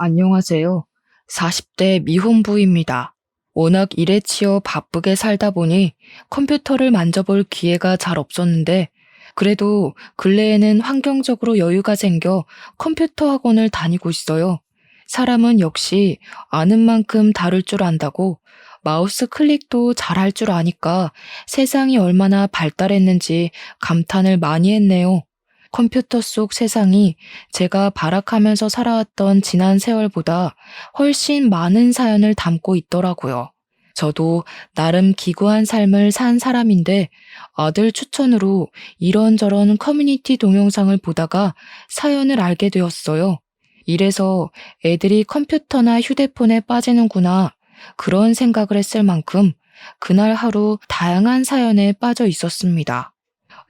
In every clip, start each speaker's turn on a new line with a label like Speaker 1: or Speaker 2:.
Speaker 1: 안녕하세요. 40대 미혼부입니다. 워낙 일에 치여 바쁘게 살다 보니 컴퓨터를 만져볼 기회가 잘 없었는데, 그래도 근래에는 환경적으로 여유가 생겨 컴퓨터 학원을 다니고 있어요. 사람은 역시 아는 만큼 다룰 줄 안다고, 마우스 클릭도 잘할 줄 아니까 세상이 얼마나 발달했는지 감탄을 많이 했네요. 컴퓨터 속 세상이 제가 발악하면서 살아왔던 지난 세월보다 훨씬 많은 사연을 담고 있더라고요. 저도 나름 기구한 삶을 산 사람인데, 아들 추천으로 이런저런 커뮤니티 동영상을 보다가 사연을 알게 되었어요. 이래서 애들이 컴퓨터나 휴대폰에 빠지는구나, 그런 생각을 했을 만큼 그날 하루 다양한 사연에 빠져 있었습니다.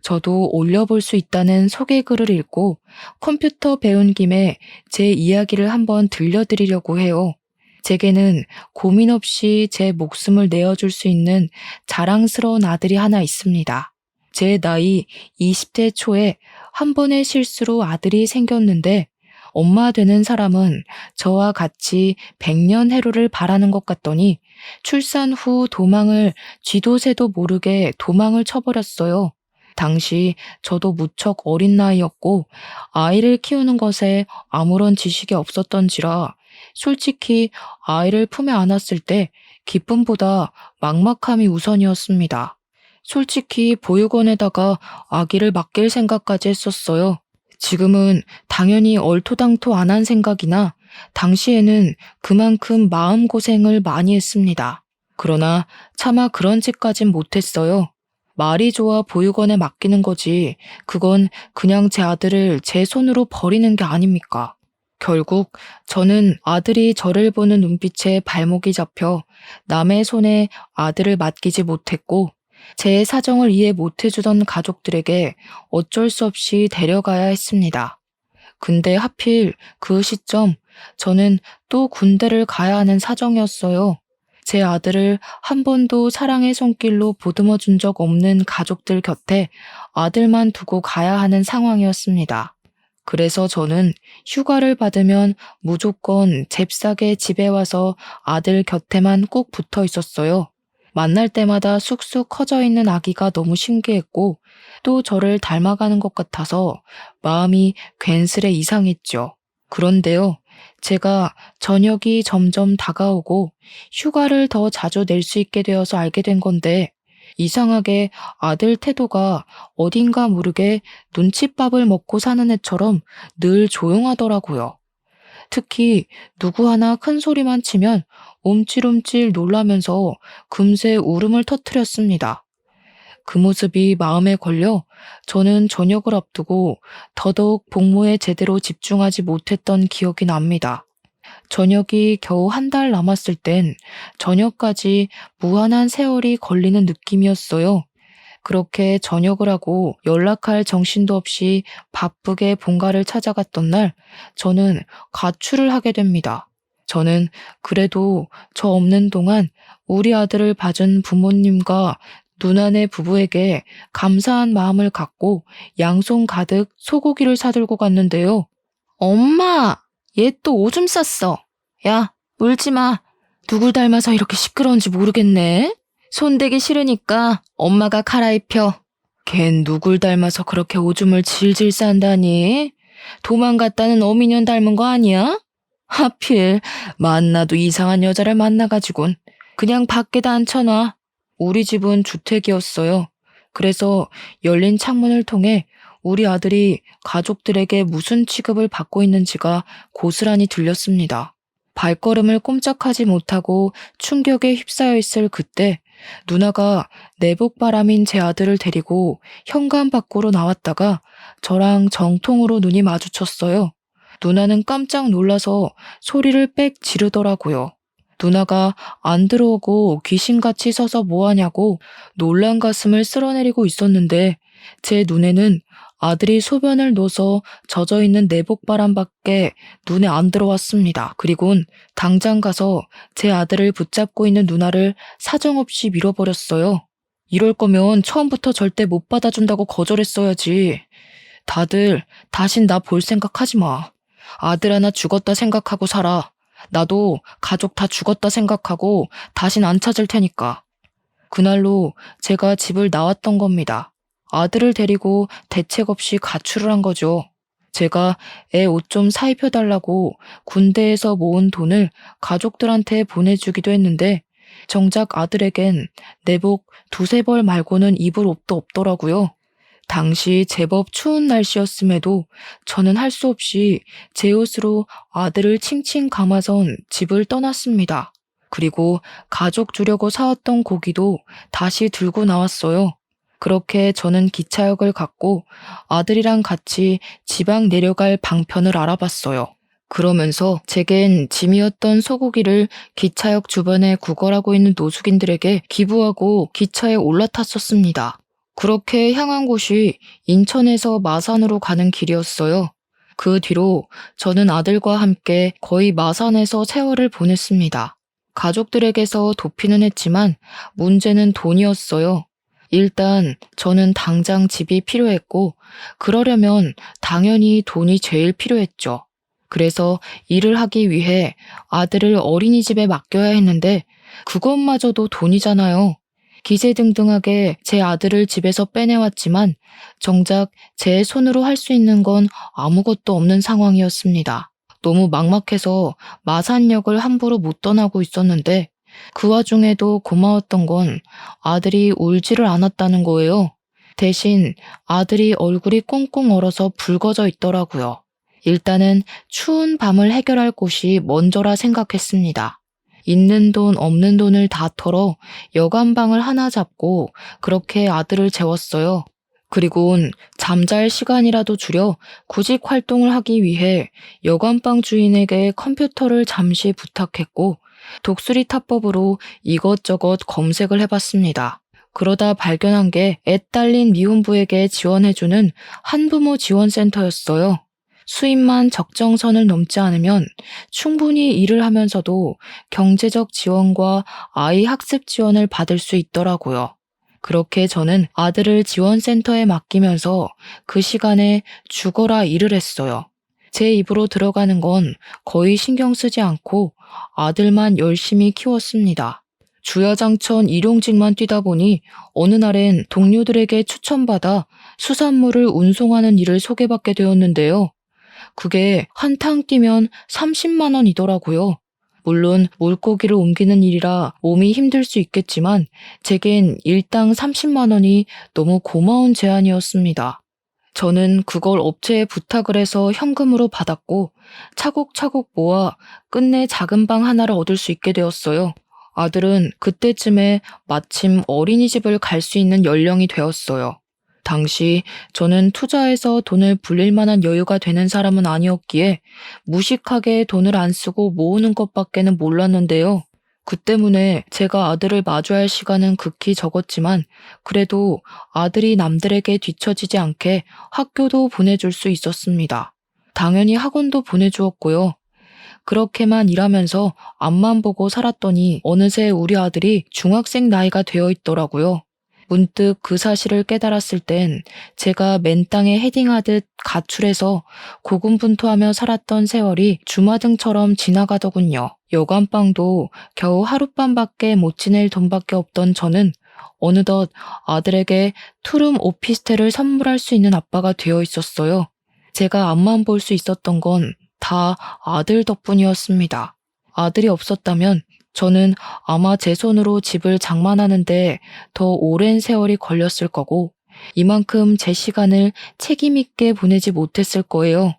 Speaker 1: 저도 올려볼 수 있다는 소개글을 읽고 컴퓨터 배운 김에 제 이야기를 한번 들려드리려고 해요. 제게는 고민 없이 제 목숨을 내어줄 수 있는 자랑스러운 아들이 하나 있습니다. 제 나이 20대 초에 한 번의 실수로 아들이 생겼는데, 엄마 되는 사람은 저와 같이 100년 해로를 바라는 것 같더니 출산 후 도망을 쥐도 새도 모르게 도망을 쳐버렸어요. 당시 저도 무척 어린 나이였고 아이를 키우는 것에 아무런 지식이 없었던지라, 솔직히 아이를 품에 안았을 때 기쁨보다 막막함이 우선이었습니다. 솔직히 보육원에다가 아기를 맡길 생각까지 했었어요. 지금은 당연히 얼토당토 안 한 생각이나, 당시에는 그만큼 마음고생을 많이 했습니다. 그러나 차마 그런 짓까진 못했어요. 말이 좋아 보육원에 맡기는 거지, 그건 그냥 제 아들을 제 손으로 버리는 게 아닙니까? 결국 저는 아들이 저를 보는 눈빛에 발목이 잡혀 남의 손에 아들을 맡기지 못했고, 제 사정을 이해 못해주던 가족들에게 어쩔 수 없이 데려가야 했습니다. 근데 하필 그 시점 저는 또 군대를 가야 하는 사정이었어요. 제 아들을 한 번도 사랑의 손길로 보듬어 준 적 없는 가족들 곁에 아들만 두고 가야 하는 상황이었습니다. 그래서 저는 휴가를 받으면 무조건 잽싸게 집에 와서 아들 곁에만 꼭 붙어 있었어요. 만날 때마다 쑥쑥 커져 있는 아기가 너무 신기했고, 또 저를 닮아가는 것 같아서 마음이 괜스레 이상했죠. 그런데요, 제가 저녁이 점점 다가오고 휴가를 더 자주 낼 수 있게 되어서 알게 된 건데, 이상하게 아들 태도가 어딘가 모르게 눈칫밥을 먹고 사는 애처럼 늘 조용하더라고요. 특히 누구 하나 큰 소리만 치면 움찔움찔 놀라면서 금세 울음을 터뜨렸습니다. 그 모습이 마음에 걸려 저는 저녁을 앞두고 더더욱 복무에 제대로 집중하지 못했던 기억이 납니다. 저녁이 겨우 한 달 남았을 땐 저녁까지 무한한 세월이 걸리는 느낌이었어요. 그렇게 저녁을 하고 연락할 정신도 없이 바쁘게 본가를 찾아갔던 날, 저는 가출을 하게 됩니다. 저는 그래도 저 없는 동안 우리 아들을 봐준 부모님과 누나네 부부에게 감사한 마음을 갖고 양손 가득 소고기를 사들고 갔는데요. 엄마! 얘 또 오줌 쌌어. 야, 울지 마. 누굴 닮아서 이렇게 시끄러운지 모르겠네. 손대기 싫으니까 엄마가 갈아입혀. 걘 누굴 닮아서 그렇게 오줌을 질질 싼다니? 도망갔다는 어미년 닮은 거 아니야? 하필 만나도 이상한 여자를 만나가지곤 그냥 밖에다 앉혀놔. 우리 집은 주택이었어요. 그래서 열린 창문을 통해 우리 아들이 가족들에게 무슨 취급을 받고 있는지가 고스란히 들렸습니다. 발걸음을 꼼짝하지 못하고 충격에 휩싸여 있을 그때, 누나가 내복바람인 제 아들을 데리고 현관 밖으로 나왔다가 저랑 정통으로 눈이 마주쳤어요. 누나는 깜짝 놀라서 소리를 빽 지르더라고요. 누나가 안 들어오고 귀신같이 서서 뭐하냐고 놀란 가슴을 쓸어내리고 있었는데, 제 눈에는 아들이 소변을 넣어서 젖어있는 내복바람밖에 눈에 안 들어왔습니다. 그리곤 당장 가서 제 아들을 붙잡고 있는 누나를 사정없이 밀어버렸어요. 이럴 거면 처음부터 절대 못 받아준다고 거절했어야지. 다들 다신 나 볼 생각하지 마. 아들 하나 죽었다 생각하고 살아. 나도 가족 다 죽었다 생각하고 다신 안 찾을 테니까. 그날로 제가 집을 나왔던 겁니다. 아들을 데리고 대책 없이 가출을 한 거죠. 제가 애 옷 좀 사입혀달라고 군대에서 모은 돈을 가족들한테 보내주기도 했는데 정작 아들에겐 내복 두세 벌 말고는 입을 옷도 없더라고요. 당시 제법 추운 날씨였음에도 저는 할 수 없이 제 옷으로 아들을 칭칭 감아선 집을 떠났습니다. 그리고 가족 주려고 사왔던 고기도 다시 들고 나왔어요. 그렇게 저는 기차역을 갔고 아들이랑 같이 지방 내려갈 방편을 알아봤어요. 그러면서 제겐 짐이었던 소고기를 기차역 주변에 구걸하고 있는 노숙인들에게 기부하고 기차에 올라탔었습니다. 그렇게 향한 곳이 인천에서 마산으로 가는 길이었어요. 그 뒤로 저는 아들과 함께 거의 마산에서 세월을 보냈습니다. 가족들에게서 도피는 했지만 문제는 돈이었어요. 일단 저는 당장 집이 필요했고 그러려면 당연히 돈이 제일 필요했죠. 그래서 일을 하기 위해 아들을 어린이집에 맡겨야 했는데 그것마저도 돈이잖아요. 기세등등하게 제 아들을 집에서 빼내왔지만 정작 제 손으로 할 수 있는 건 아무것도 없는 상황이었습니다. 너무 막막해서 마산역을 함부로 못 떠나고 있었는데 그 와중에도 고마웠던 건 아들이 울지를 않았다는 거예요. 대신 아들이 얼굴이 꽁꽁 얼어서 붉어져 있더라고요. 일단은 추운 밤을 해결할 곳이 먼저라 생각했습니다. 있는 돈 없는 돈을 다 털어 여관방을 하나 잡고 그렇게 아들을 재웠어요. 그리곤 잠잘 시간이라도 줄여 구직 활동을 하기 위해 여관방 주인에게 컴퓨터를 잠시 부탁했고 독수리 타법으로 이것저것 검색을 해봤습니다. 그러다 발견한 게 애 딸린 미혼부에게 지원해주는 한부모 지원센터였어요. 수입만 적정선을 넘지 않으면 충분히 일을 하면서도 경제적 지원과 아이 학습 지원을 받을 수 있더라고요. 그렇게 저는 아들을 지원센터에 맡기면서 그 시간에 죽어라 일을 했어요. 제 입으로 들어가는 건 거의 신경 쓰지 않고 아들만 열심히 키웠습니다. 주야장천 일용직만 뛰다 보니 어느 날엔 동료들에게 추천받아 수산물을 운송하는 일을 소개받게 되었는데요. 그게 한탕 뛰면 30만 원이더라고요. 물론 물고기를 옮기는 일이라 몸이 힘들 수 있겠지만 제겐 일당 30만 원이 너무 고마운 제안이었습니다. 저는 그걸 업체에 부탁을 해서 현금으로 받았고 차곡차곡 모아 끝내 작은 방 하나를 얻을 수 있게 되었어요. 아들은 그때쯤에 마침 어린이집을 갈 수 있는 연령이 되었어요. 당시 저는 투자해서 돈을 불릴 만한 여유가 되는 사람은 아니었기에 무식하게 돈을 안 쓰고 모으는 것밖에는 몰랐는데요. 그 때문에 제가 아들을 마주할 시간은 극히 적었지만 그래도 아들이 남들에게 뒤처지지 않게 학교도 보내줄 수 있었습니다. 당연히 학원도 보내주었고요. 그렇게만 일하면서 앞만 보고 살았더니 어느새 우리 아들이 중학생 나이가 되어 있더라고요. 문득 그 사실을 깨달았을 땐 제가 맨 땅에 헤딩하듯 가출해서 고군분투하며 살았던 세월이 주마등처럼 지나가더군요. 여관방도 겨우 하룻밤밖에 못 지낼 돈밖에 없던 저는 어느덧 아들에게 투룸 오피스텔을 선물할 수 있는 아빠가 되어 있었어요. 제가 앞만 볼 수 있었던 건 다 아들 덕분이었습니다. 아들이 없었다면 저는 아마 제 손으로 집을 장만하는데 더 오랜 세월이 걸렸을 거고 이만큼 제 시간을 책임 있게 보내지 못했을 거예요.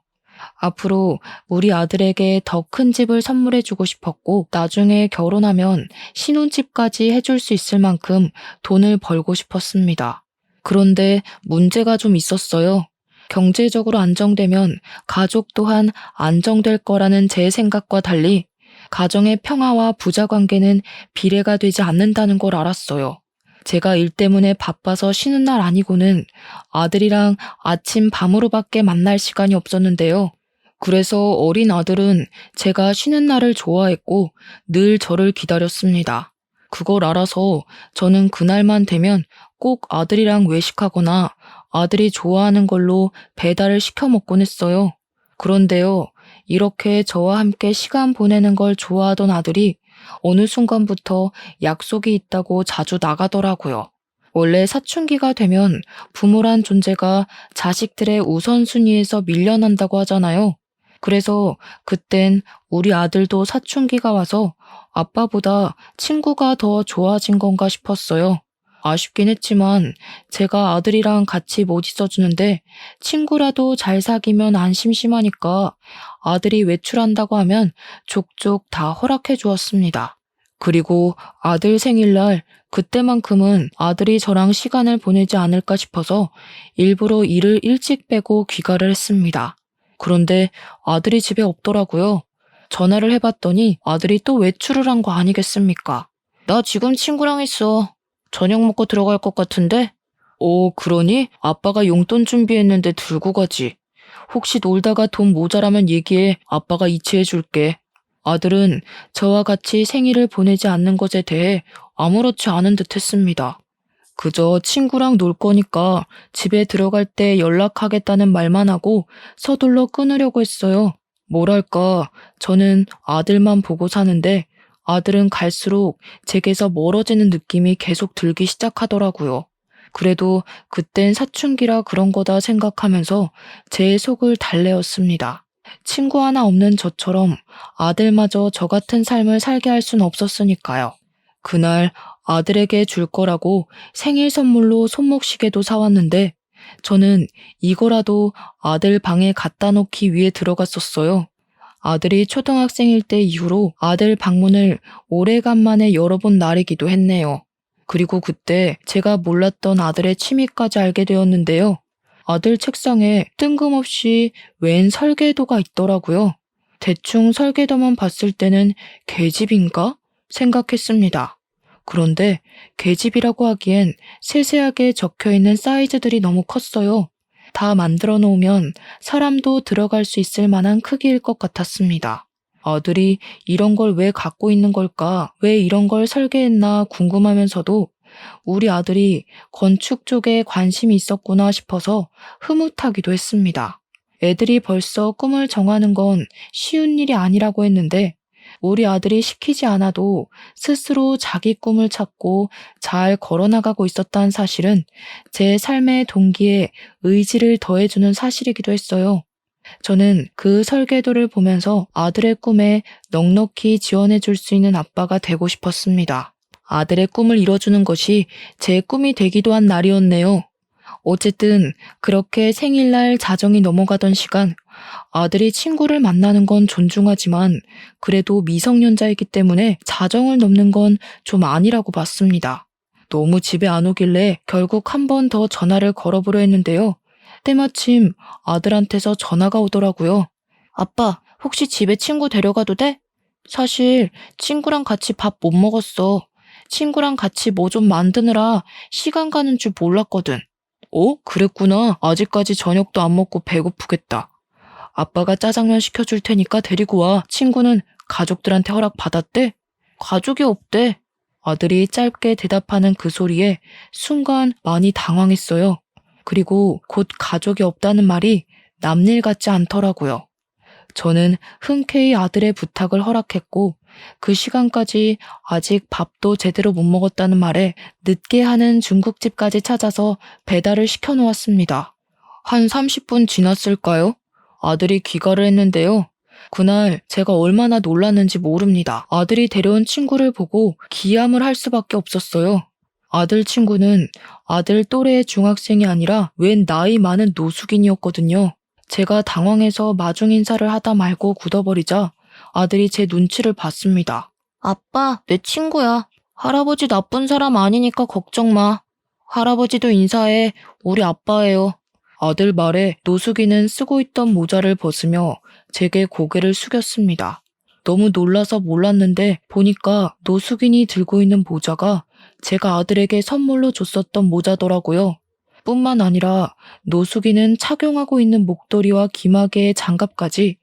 Speaker 1: 앞으로 우리 아들에게 더 큰 집을 선물해주고 싶었고 나중에 결혼하면 신혼집까지 해줄 수 있을 만큼 돈을 벌고 싶었습니다. 그런데 문제가 좀 있었어요. 경제적으로 안정되면 가족 또한 안정될 거라는 제 생각과 달리 가정의 평화와 부자 관계는 비례가 되지 않는다는 걸 알았어요. 제가 일 때문에 바빠서 쉬는 날 아니고는 아들이랑 아침 밤으로밖에 만날 시간이 없었는데요. 그래서 어린 아들은 제가 쉬는 날을 좋아했고 늘 저를 기다렸습니다. 그걸 알아서 저는 그날만 되면 꼭 아들이랑 외식하거나 아들이 좋아하는 걸로 배달을 시켜 먹곤 했어요. 그런데요, 이렇게 저와 함께 시간 보내는 걸 좋아하던 아들이 어느 순간부터 약속이 있다고 자주 나가더라고요. 원래 사춘기가 되면 부모란 존재가 자식들의 우선순위에서 밀려난다고 하잖아요. 그래서 그땐 우리 아들도 사춘기가 와서 아빠보다 친구가 더 좋아진 건가 싶었어요. 아쉽긴 했지만 제가 아들이랑 같이 못 있어주는데 친구라도 잘 사귀면 안 심심하니까 아들이 외출한다고 하면 족족 다 허락해 주었습니다. 그리고 아들 생일날 그때만큼은 아들이 저랑 시간을 보내지 않을까 싶어서 일부러 일을 일찍 빼고 귀가를 했습니다. 그런데 아들이 집에 없더라고요. 전화를 해봤더니 아들이 또 외출을 한 거 아니겠습니까? 나 지금 친구랑 있어. 저녁 먹고 들어갈 것 같은데? 그러니? 아빠가 용돈 준비했는데 들고 가지. 혹시 놀다가 돈 모자라면 얘기해. 아빠가 이체해 줄게. 아들은 저와 같이 생일을 보내지 않는 것에 대해 아무렇지 않은 듯 했습니다. 그저 친구랑 놀 거니까 집에 들어갈 때 연락하겠다는 말만 하고 서둘러 끊으려고 했어요. 뭐랄까, 저는 아들만 보고 사는데 아들은 갈수록 제게서 멀어지는 느낌이 계속 들기 시작하더라고요. 그래도 그땐 사춘기라 그런 거다 생각하면서 제 속을 달래었습니다. 친구 하나 없는 저처럼 아들마저 저 같은 삶을 살게 할 순 없었으니까요. 그날 아들에게 줄 거라고 생일 선물로 손목시계도 사왔는데 저는 이거라도 아들 방에 갖다 놓기 위해 들어갔었어요. 아들이 초등학생일 때 이후로 아들 방문을 오래간만에 열어본 날이기도 했네요. 그리고 그때 제가 몰랐던 아들의 취미까지 알게 되었는데요. 아들 책상에 뜬금없이 웬 설계도가 있더라고요. 대충 설계도만 봤을 때는 계집인가 생각했습니다. 그런데 계집이라고 하기엔 세세하게 적혀있는 사이즈들이 너무 컸어요. 다 만들어 놓으면 사람도 들어갈 수 있을 만한 크기일 것 같았습니다. 아들이 이런 걸 왜 갖고 있는 걸까? 왜 이런 걸 설계했나 궁금하면서도 우리 아들이 건축 쪽에 관심이 있었구나 싶어서 흐뭇하기도 했습니다. 애들이 벌써 꿈을 정하는 건 쉬운 일이 아니라고 했는데 우리 아들이 시키지 않아도 스스로 자기 꿈을 찾고 잘 걸어나가고 있었다는 사실은 제 삶의 동기에 의지를 더해주는 사실이기도 했어요. 저는 그 설계도를 보면서 아들의 꿈에 넉넉히 지원해줄 수 있는 아빠가 되고 싶었습니다. 아들의 꿈을 이뤄주는 것이 제 꿈이 되기도 한 날이었네요. 어쨌든 그렇게 생일날 자정이 넘어가던 시간, 아들이 친구를 만나는 건 존중하지만 그래도 미성년자이기 때문에 자정을 넘는 건 좀 아니라고 봤습니다. 너무 집에 안 오길래 결국 한 번 더 전화를 걸어보려 했는데요. 때마침 아들한테서 전화가 오더라고요. 아빠, 혹시 집에 친구 데려가도 돼? 사실 친구랑 같이 밥 못 먹었어. 친구랑 같이 뭐 좀 만드느라 시간 가는 줄 몰랐거든. 그랬구나. 아직까지 저녁도 안 먹고 배고프겠다. 아빠가 짜장면 시켜줄 테니까 데리고 와. 친구는 가족들한테 허락 받았대? 가족이 없대. 아들이 짧게 대답하는 그 소리에 순간 많이 당황했어요. 그리고 곧 가족이 없다는 말이 남일 같지 않더라고요. 저는 흔쾌히 아들의 부탁을 허락했고 그 시간까지 아직 밥도 제대로 못 먹었다는 말에 늦게 하는 중국집까지 찾아서 배달을 시켜놓았습니다. 한 30분 지났을까요? 아들이 귀가를 했는데요. 그날 제가 얼마나 놀랐는지 모릅니다. 아들이 데려온 친구를 보고 기함을 할 수밖에 없었어요. 아들 친구는 아들 또래의 중학생이 아니라 웬 나이 많은 노숙인이었거든요. 제가 당황해서 마중 인사를 하다 말고 굳어버리자 아들이 제 눈치를 봤습니다. 아빠, 내 친구야. 할아버지 나쁜 사람 아니니까 걱정 마. 할아버지도 인사해. 우리 아빠예요. 아들 말에 노숙인은 쓰고 있던 모자를 벗으며 제게 고개를 숙였습니다. 너무 놀라서 몰랐는데 보니까 노숙인이 들고 있는 모자가 제가 아들에게 선물로 줬었던 모자더라고요. 뿐만 아니라 노숙인은 착용하고 있는 목도리와 귀마개의 장갑까지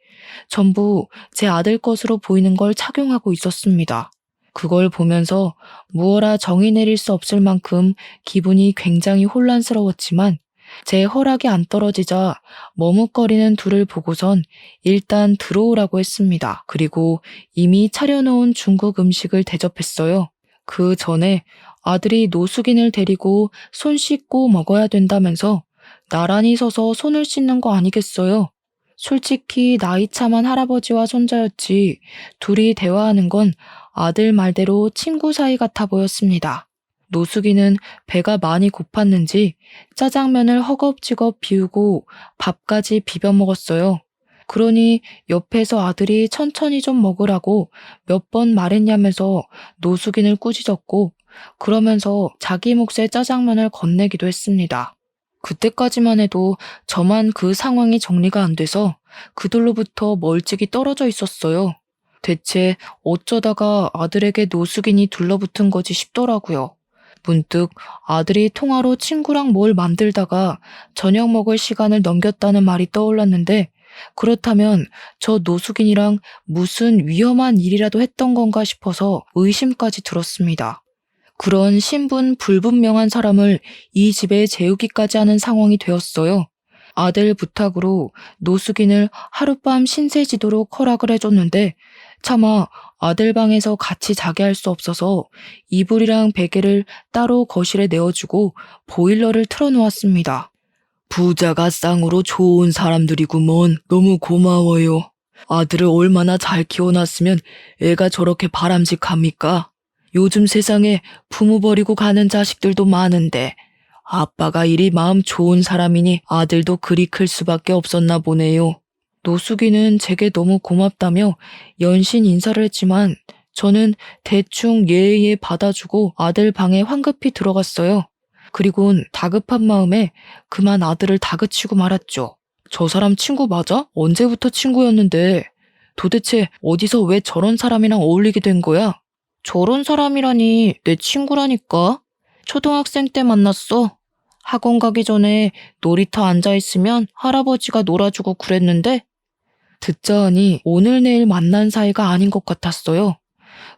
Speaker 1: 전부 제 아들 것으로 보이는 걸 착용하고 있었습니다. 그걸 보면서 무어라 정의 내릴 수 없을 만큼 기분이 굉장히 혼란스러웠지만 제 허락이 안 떨어지자 머뭇거리는 둘을 보고선 일단 들어오라고 했습니다. 그리고 이미 차려놓은 중국 음식을 대접했어요. 그 전에 아들이 노숙인을 데리고 손 씻고 먹어야 된다면서 나란히 서서 손을 씻는 거 아니겠어요? 솔직히 나이 참한 할아버지와 손자였지 둘이 대화하는 건 아들 말대로 친구 사이 같아 보였습니다. 노숙인은 배가 많이 고팠는지 짜장면을 허겁지겁 비우고 밥까지 비벼 먹었어요. 그러니 옆에서 아들이 천천히 좀 먹으라고 몇 번 말했냐면서 노숙인을 꾸짖었고 그러면서 자기 몫의 짜장면을 건네기도 했습니다. 그때까지만 해도 저만 그 상황이 정리가 안 돼서 그들로부터 멀찍이 떨어져 있었어요. 대체 어쩌다가 아들에게 노숙인이 둘러붙은 거지 싶더라고요. 문득 아들이 통화로 친구랑 뭘 만들다가 저녁 먹을 시간을 넘겼다는 말이 떠올랐는데 그렇다면 저 노숙인이랑 무슨 위험한 일이라도 했던 건가 싶어서 의심까지 들었습니다. 그런 신분 불분명한 사람을 이 집에 재우기까지 하는 상황이 되었어요. 아들 부탁으로 노숙인을 하룻밤 신세지도록 허락을 해줬는데 차마 아들 방에서 같이 자게 할 수 없어서 이불이랑 베개를 따로 거실에 내어주고 보일러를 틀어놓았습니다. 부자가 쌍으로 좋은 사람들이구먼. 너무 고마워요. 아들을 얼마나 잘 키워놨으면 애가 저렇게 바람직합니까? 요즘 세상에 부모 버리고 가는 자식들도 많은데 아빠가 이리 마음 좋은 사람이니 아들도 그리 클 수밖에 없었나 보네요. 노숙인은 제게 너무 고맙다며 연신 인사를 했지만 저는 대충 예의에 받아주고 아들 방에 황급히 들어갔어요. 그리곤 다급한 마음에 그만 아들을 다그치고 말았죠. 저 사람 친구 맞아? 언제부터 친구였는데 도대체 어디서 왜 저런 사람이랑 어울리게 된 거야? 저런 사람이라니 내 친구라니까. 초등학생 때 만났어. 학원 가기 전에 놀이터 앉아있으면 할아버지가 놀아주고 그랬는데 듣자 하니 오늘 내일 만난 사이가 아닌 것 같았어요.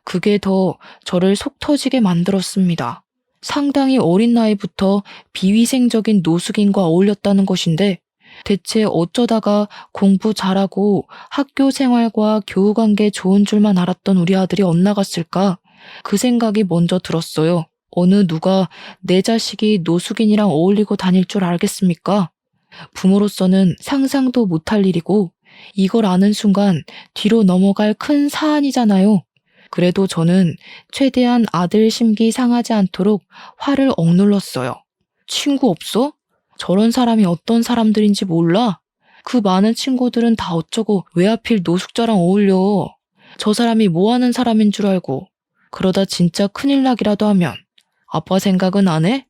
Speaker 1: 그게 더 저를 속 터지게 만들었습니다. 상당히 어린 나이부터 비위생적인 노숙인과 어울렸다는 것인데 대체 어쩌다가 공부 잘하고 학교 생활과 교우관계 좋은 줄만 알았던 우리 아들이 엇나갔을까? 그 생각이 먼저 들었어요. 어느 누가 내 자식이 노숙인이랑 어울리고 다닐 줄 알겠습니까? 부모로서는 상상도 못할 일이고 이걸 아는 순간 뒤로 넘어갈 큰 사안이잖아요. 그래도 저는 최대한 아들 심기 상하지 않도록 화를 억눌렀어요. 친구 없어? 저런 사람이 어떤 사람들인지 몰라? 그 많은 친구들은 다 어쩌고 왜 하필 노숙자랑 어울려? 저 사람이 뭐 하는 사람인 줄 알고. 그러다 진짜 큰일 나기라도 하면 아빠 생각은 안 해?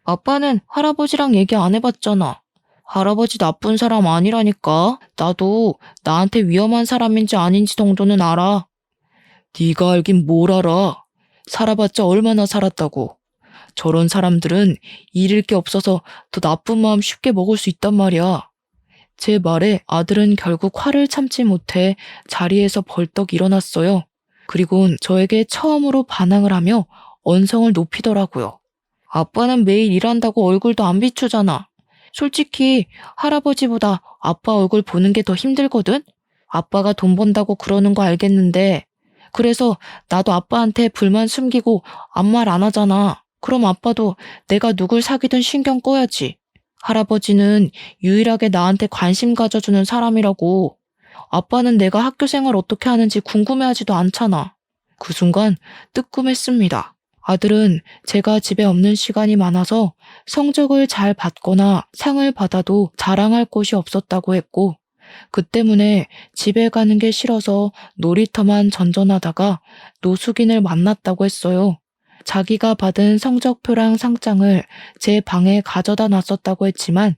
Speaker 1: 아빠는 할아버지랑 얘기 안 해봤잖아. 할아버지 나쁜 사람 아니라니까. 나도 나한테 위험한 사람인지 아닌지 정도는 알아. 네가 알긴 뭘 알아. 살아봤자 얼마나 살았다고. 저런 사람들은 잃을 게 없어서 더 나쁜 마음 쉽게 먹을 수 있단 말이야. 제 말에 아들은 결국 화를 참지 못해 자리에서 벌떡 일어났어요. 그리곤 저에게 처음으로 반항을 하며 언성을 높이더라고요. 아빠는 매일 일한다고 얼굴도 안 비추잖아. 솔직히 할아버지보다 아빠 얼굴 보는 게 더 힘들거든? 아빠가 돈 번다고 그러는 거 알겠는데 그래서 나도 아빠한테 불만 숨기고 아무 말 안 하잖아. 그럼 아빠도 내가 누굴 사귀든 신경 꺼야지. 할아버지는 유일하게 나한테 관심 가져주는 사람이라고. 아빠는 내가 학교 생활 어떻게 하는지 궁금해하지도 않잖아. 그 순간 뜨끔했습니다. 아들은 제가 집에 없는 시간이 많아서 성적을 잘 받거나 상을 받아도 자랑할 곳이 없었다고 했고 그 때문에 집에 가는 게 싫어서 놀이터만 전전하다가 노숙인을 만났다고 했어요. 자기가 받은 성적표랑 상장을 제 방에 가져다 놨었다고 했지만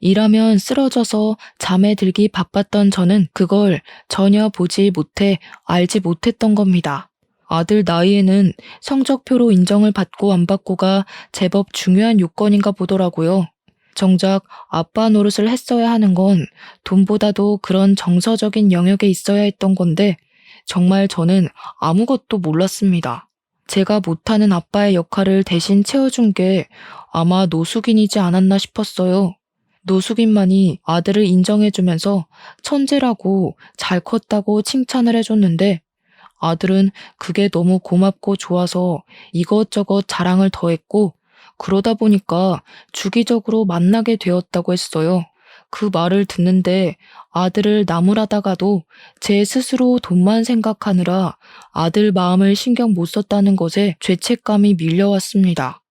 Speaker 1: 일하면 쓰러져서 잠에 들기 바빴던 저는 그걸 전혀 보지 못해 알지 못했던 겁니다. 아들 나이에는 성적표로 인정을 받고 안 받고가 제법 중요한 요건인가 보더라고요. 정작 아빠 노릇을 했어야 하는 건 돈보다도 그런 정서적인 영역에 있어야 했던 건데 정말 저는 아무것도 몰랐습니다. 제가 못하는 아빠의 역할을 대신 채워준 게 아마 노숙인이지 않았나 싶었어요. 노숙인만이 아들을 인정해주면서 천재라고 잘 컸다고 칭찬을 해줬는데 아들은 그게 너무 고맙고 좋아서 이것저것 자랑을 더했고 그러다 보니까 주기적으로 만나게 되었다고 했어요. 그 말을 듣는데 아들을 나무라다가도 제 스스로 돈만 생각하느라 아들 마음을 신경 못 썼다는 것에 죄책감이 밀려왔습니다.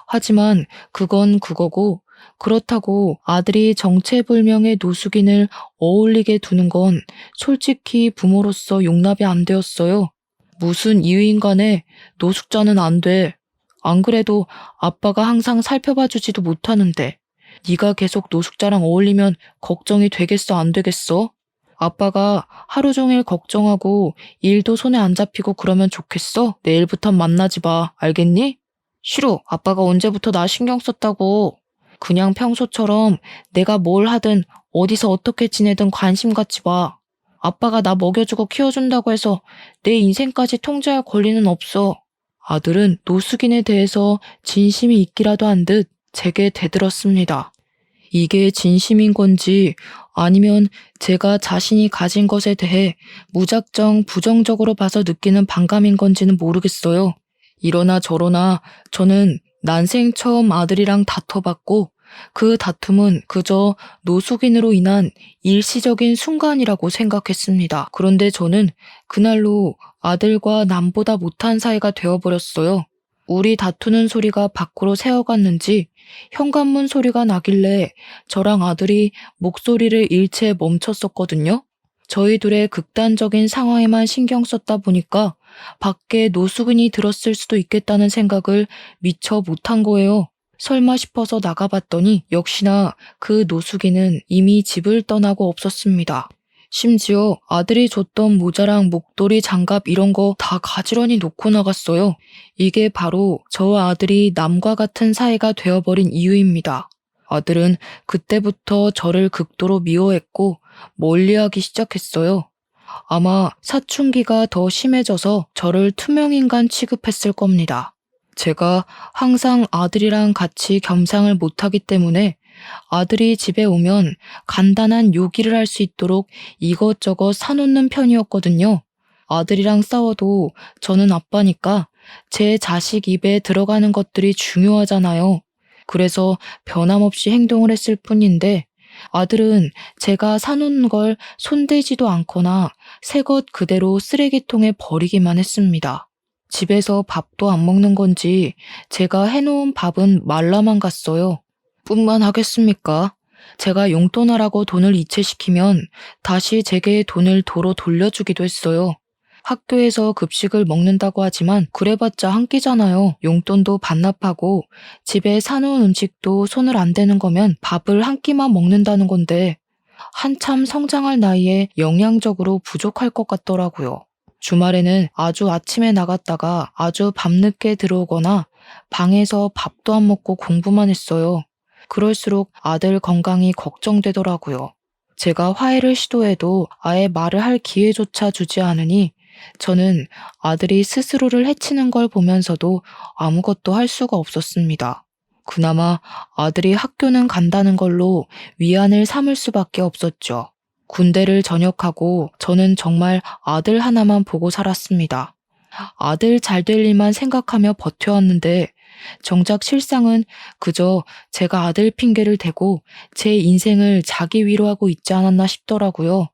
Speaker 1: 하지만 그건 그거고 그렇다고 아들이 정체불명의 노숙인을 어울리게 두는 건 솔직히 부모로서 용납이 안 되었어요. 무슨 이유인 간에 노숙자는 안 돼. 안 그래도 아빠가 항상 살펴봐주지도 못하는데 네가 계속 노숙자랑 어울리면 걱정이 되겠어 안 되겠어? 아빠가 하루 종일 걱정하고 일도 손에 안 잡히고 그러면 좋겠어? 내일부턴 만나지 마. 알겠니? 싫어. 아빠가 언제부터 나 신경 썼다고. 그냥 평소처럼 내가 뭘 하든 어디서 어떻게 지내든 관심 갖지 마. 아빠가 나 먹여주고 키워준다고 해서 내 인생까지 통제할 권리는 없어. 아들은 노숙인에 대해서 진심이 있기라도 한 듯 제게 대들었습니다. 이게 진심인 건지 아니면 제가 자신이 가진 것에 대해 무작정 부정적으로 봐서 느끼는 반감인 건지는 모르겠어요. 이러나 저러나 저는 난생 처음 아들이랑 다퉈봤고 그 다툼은 그저 노숙인으로 인한 일시적인 순간이라고 생각했습니다. 그런데 저는 그날로 아들과 남보다 못한 사이가 되어버렸어요. 우리 다투는 소리가 밖으로 새어갔는지 현관문 소리가 나길래 저랑 아들이 목소리를 일체 멈췄었거든요. 저희 둘의 극단적인 상황에만 신경 썼다 보니까 밖에 노숙인이 들었을 수도 있겠다는 생각을 미처 못한 거예요. 설마 싶어서 나가봤더니 역시나 그 노숙인은 이미 집을 떠나고 없었습니다. 심지어 아들이 줬던 모자랑 목도리, 장갑 이런 거 다 가지런히 놓고 나갔어요. 이게 바로 저와 아들이 남과 같은 사이가 되어버린 이유입니다. 아들은 그때부터 저를 극도로 미워했고 멀리하기 시작했어요. 아마 사춘기가 더 심해져서 저를 투명인간 취급했을 겁니다. 제가 항상 아들이랑 같이 겸상을 못하기 때문에 아들이 집에 오면 간단한 요기를 할 수 있도록 이것저것 사놓는 편이었거든요. 아들이랑 싸워도 저는 아빠니까 제 자식 입에 들어가는 것들이 중요하잖아요. 그래서 변함없이 행동을 했을 뿐인데 아들은 제가 사놓은 걸 손대지도 않거나 새 것 그대로 쓰레기통에 버리기만 했습니다. 집에서 밥도 안 먹는 건지 제가 해놓은 밥은 말라만 갔어요. 뿐만 하겠습니까? 제가 용돈하라고 돈을 이체시키면 다시 제게 돈을 도로 돌려주기도 했어요. 학교에서 급식을 먹는다고 하지만 그래봤자 한 끼잖아요. 용돈도 반납하고 집에 사놓은 음식도 손을 안 대는 거면 밥을 한 끼만 먹는다는 건데 한참 성장할 나이에 영양적으로 부족할 것 같더라고요. 주말에는 아주 아침에 나갔다가 아주 밤늦게 들어오거나 방에서 밥도 안 먹고 공부만 했어요. 그럴수록 아들 건강이 걱정되더라고요. 제가 화해를 시도해도 아예 말을 할 기회조차 주지 않으니 저는 아들이 스스로를 해치는 걸 보면서도 아무것도 할 수가 없었습니다. 그나마 아들이 학교는 간다는 걸로 위안을 삼을 수밖에 없었죠. 군대를 전역하고 저는 정말 아들 하나만 보고 살았습니다. 아들 잘 될 일만 생각하며 버텨왔는데 정작 실상은 그저 제가 아들 핑계를 대고 제 인생을 자기 위로하고 있지 않았나 싶더라고요.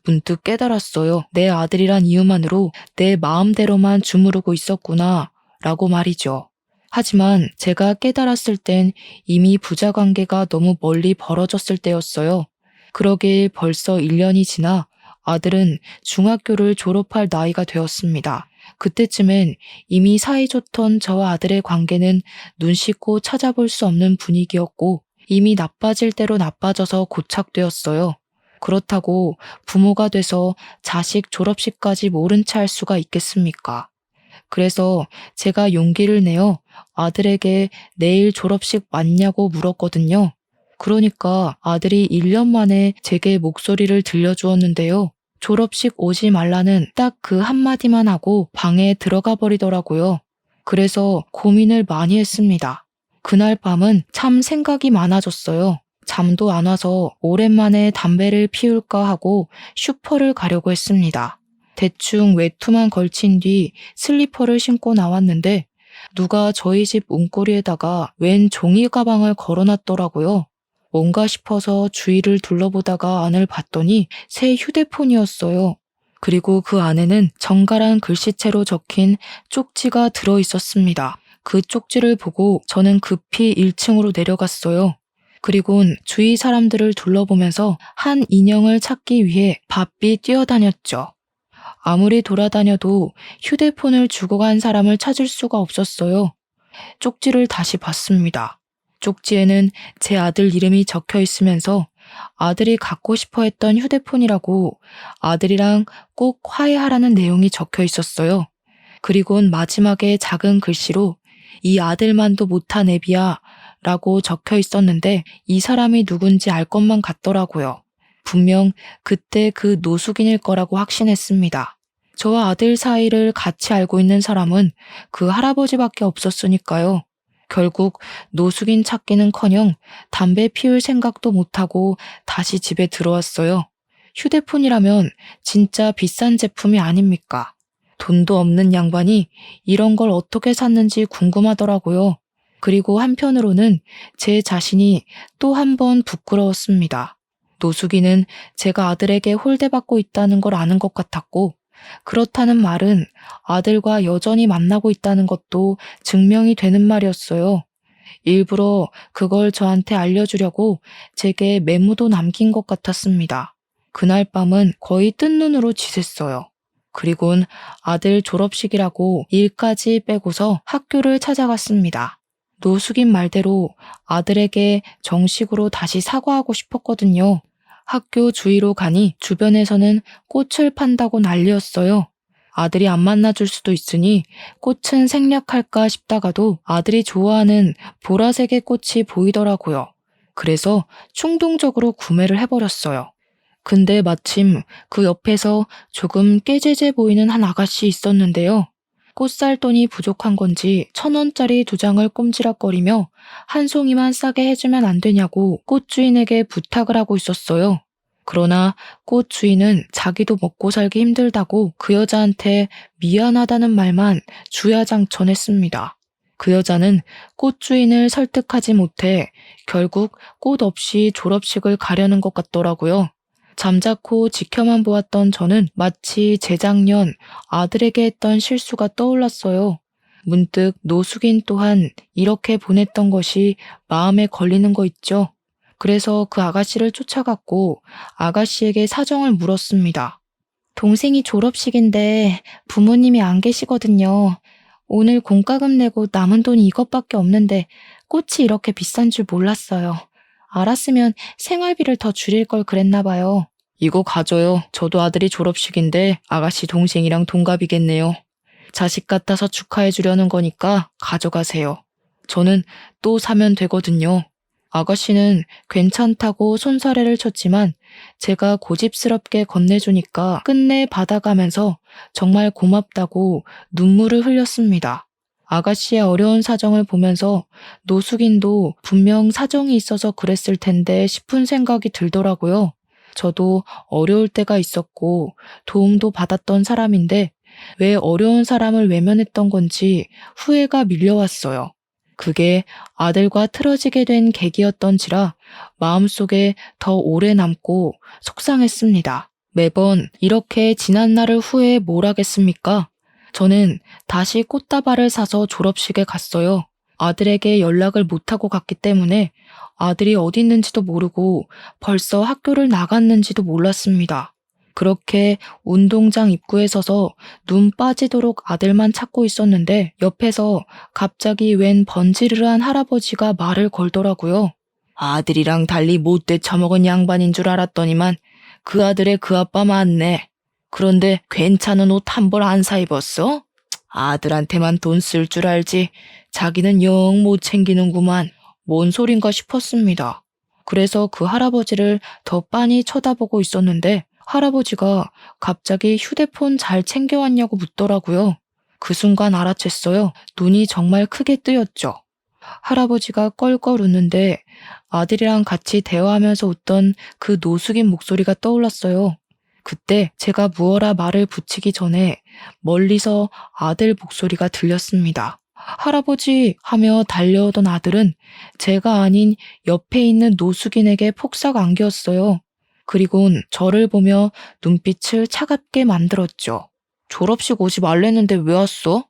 Speaker 1: 문득 깨달았어요. 내 아들이란 이유만으로 내 마음대로만 주무르고 있었구나 라고 말이죠. 하지만 제가 깨달았을 땐 이미 부자관계가 너무 멀리 벌어졌을 때였어요. 그러길 벌써 1년이 지나 아들은 중학교를 졸업할 나이가 되었습니다. 그때쯤엔 이미 사이좋던 저와 아들의 관계는 눈 씻고 찾아볼 수 없는 분위기였고 이미 나빠질 대로 나빠져서 고착되었어요. 그렇다고 부모가 돼서 자식 졸업식까지 모른 채 할 수가 있겠습니까? 그래서 제가 용기를 내어 아들에게 내일 졸업식 맞냐고 물었거든요. 그러니까 아들이 1년 만에 제게 목소리를 들려주었는데요. 졸업식 오지 말라는 딱 그 한마디만 하고 방에 들어가 버리더라고요. 그래서 고민을 많이 했습니다. 그날 밤은 참 생각이 많아졌어요. 잠도 안 와서 오랜만에 담배를 피울까 하고 슈퍼를 가려고 했습니다. 대충 외투만 걸친 뒤 슬리퍼를 신고 나왔는데 누가 저희 집 문고리에다가 웬 종이 가방을 걸어놨더라고요. 뭔가 싶어서 주위를 둘러보다가 안을 봤더니 새 휴대폰이었어요. 그리고 그 안에는 정갈한 글씨체로 적힌 쪽지가 들어 있었습니다. 그 쪽지를 보고 저는 급히 1층으로 내려갔어요. 그리곤 주위 사람들을 둘러보면서 한 인형을 찾기 위해 바삐 뛰어다녔죠. 아무리 돌아다녀도 휴대폰을 주고 간 사람을 찾을 수가 없었어요. 쪽지를 다시 봤습니다. 쪽지에는 제 아들 이름이 적혀 있으면서 아들이 갖고 싶어 했던 휴대폰이라고 아들이랑 꼭 화해하라는 내용이 적혀 있었어요. 그리곤 마지막에 작은 글씨로 이 아들만도 못한 애비야 라고 적혀 있었는데 이 사람이 누군지 알 것만 같더라고요. 분명 그때 그 노숙인일 거라고 확신했습니다. 저와 아들 사이를 같이 알고 있는 사람은 그 할아버지밖에 없었으니까요. 결국 노숙인 찾기는커녕 담배 피울 생각도 못하고 다시 집에 들어왔어요. 휴대폰이라면 진짜 비싼 제품이 아닙니까? 돈도 없는 양반이 이런 걸 어떻게 샀는지 궁금하더라고요. 그리고 한편으로는 제 자신이 또 한 번 부끄러웠습니다. 노숙인은 제가 아들에게 홀대받고 있다는 걸 아는 것 같았고, 그렇다는 말은 아들과 여전히 만나고 있다는 것도 증명이 되는 말이었어요. 일부러 그걸 저한테 알려주려고 제게 메모도 남긴 것 같았습니다. 그날 밤은 거의 뜬 눈으로 지샜어요. 그리곤 아들 졸업식이라고 일까지 빼고서 학교를 찾아갔습니다. 노숙인 말대로 아들에게 정식으로 다시 사과하고 싶었거든요. 학교 주위로 가니 주변에서는 꽃을 판다고 난리였어요. 아들이 안 만나줄 수도 있으니 꽃은 생략할까 싶다가도 아들이 좋아하는 보라색의 꽃이 보이더라고요. 그래서 충동적으로 구매를 해버렸어요. 근데 마침 그 옆에서 조금 깨재재 보이는 한 아가씨 있었는데요. 꽃 살 돈이 부족한 건지 1,000원짜리 2장을 꼼지락거리며 한 송이만 싸게 해주면 안 되냐고 꽃 주인에게 부탁을 하고 있었어요. 그러나 꽃 주인은 자기도 먹고 살기 힘들다고 그 여자한테 미안하다는 말만 주야장천했습니다. 그 여자는 꽃 주인을 설득하지 못해 결국 꽃 없이 졸업식을 가려는 것 같더라고요. 잠자코 지켜만 보았던 저는 마치 재작년 아들에게 했던 실수가 떠올랐어요. 문득 노숙인 또한 이렇게 보냈던 것이 마음에 걸리는 거 있죠. 그래서 그 아가씨를 쫓아갔고 아가씨에게 사정을 물었습니다. 동생이 졸업식인데 부모님이 안 계시거든요. 오늘 공과금 내고 남은 돈이 이것밖에 없는데 꽃이 이렇게 비싼 줄 몰랐어요. 알았으면 생활비를 더 줄일 걸 그랬나 봐요. 이거 가져요. 저도 아들이 졸업식인데 아가씨 동생이랑 동갑이겠네요. 자식 같아서 축하해 주려는 거니까 가져가세요. 저는 또 사면 되거든요. 아가씨는 괜찮다고 손사래를 쳤지만 제가 고집스럽게 건네주니까 끝내 받아가면서 정말 고맙다고 눈물을 흘렸습니다. 아가씨의 어려운 사정을 보면서 노숙인도 분명 사정이 있어서 그랬을 텐데 싶은 생각이 들더라고요. 저도 어려울 때가 있었고 도움도 받았던 사람인데 왜 어려운 사람을 외면했던 건지 후회가 밀려왔어요. 그게 아들과 틀어지게 된 계기였던지라 마음속에 더 오래 남고 속상했습니다. 매번 이렇게 지난 날을 후회해 뭘 하겠습니까? 저는 다시 꽃다발을 사서 졸업식에 갔어요. 아들에게 연락을 못하고 갔기 때문에 아들이 어디 있는지도 모르고 벌써 학교를 나갔는지도 몰랐습니다. 그렇게 운동장 입구에 서서 눈 빠지도록 아들만 찾고 있었는데 옆에서 갑자기 웬 번지르르한 할아버지가 말을 걸더라고요. 아들이랑 달리 못돼 처먹은 양반인 줄 알았더니만 그 아들의 그 아빠 맞네. 그런데 괜찮은 옷 한 벌 안 사 입었어? 아들한테만 돈 쓸 줄 알지 자기는 영 못 챙기는구만. 뭔 소린가 싶었습니다. 그래서 그 할아버지를 더 빤히 쳐다보고 있었는데 할아버지가 갑자기 휴대폰 잘 챙겨왔냐고 묻더라고요. 그 순간 알아챘어요. 눈이 정말 크게 뜨였죠. 할아버지가 껄껄 웃는데 아들이랑 같이 대화하면서 웃던 그 노숙인 목소리가 떠올랐어요. 그때 제가 무어라 말을 붙이기 전에 멀리서 아들 목소리가 들렸습니다. 할아버지 하며 달려오던 아들은 제가 아닌 옆에 있는 노숙인에게 폭삭 안겼어요. 그리곤 저를 보며 눈빛을 차갑게 만들었죠. 졸업식 오지 말랬는데 왜 왔어?